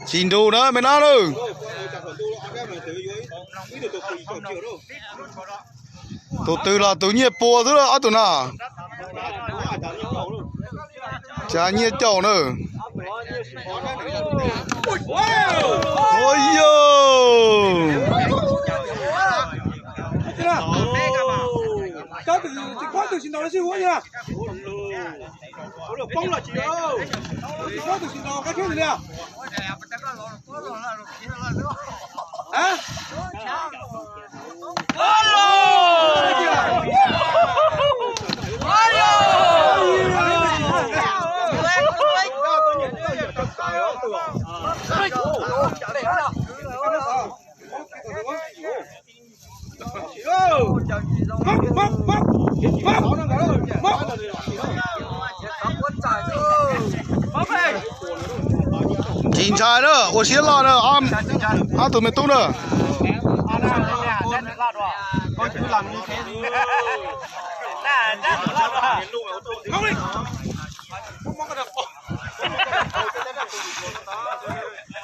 Chín đô đó mày nói đâu. Tổ tư là tổ nhiệt bùa thứ đó tụi nào. Chả nhiệt chậu nữa. Ôi yo. Cháu từ khóa từ xin đầu xin húa nha. Có được bông là chị ơi. Khóa từ xin đầu cái kia gì nè. Hả? Chín trái đó, tôi xin lo đó, ăn tụi mình tung đó. Có chữ làm như thế gì? Không đi. Không mong cái được.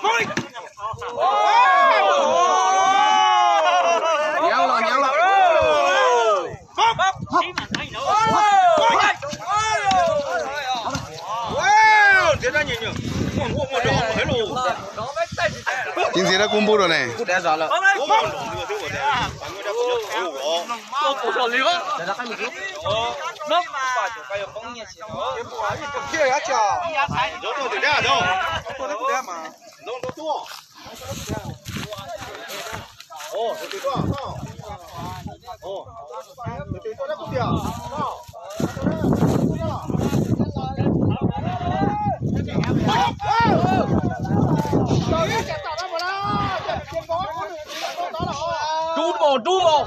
Không đi. Nhéo là. Wow, thế ra nhìn nhỉ. Mua đồ hết luôn. Chín gì đã cung bút rồi này. Đu bò.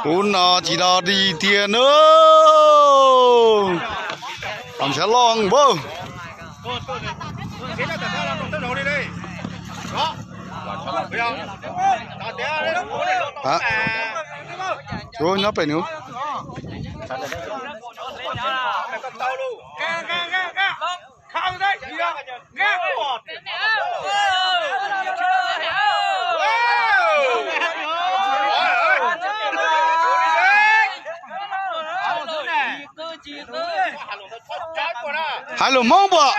Bốn nó chỉ là đi tiền nữa. Làm sẽ lòng bơ. Hả? Chú nhấp phải nữa. Hai lô mông bò.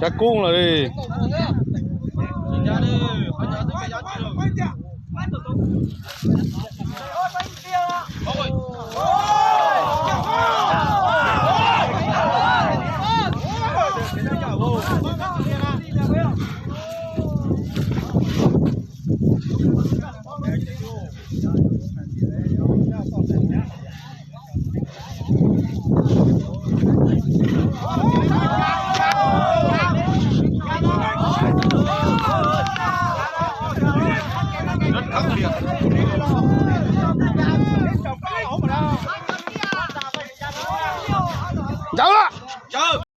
Chắc cung là đi. Rất khắc nghiệt.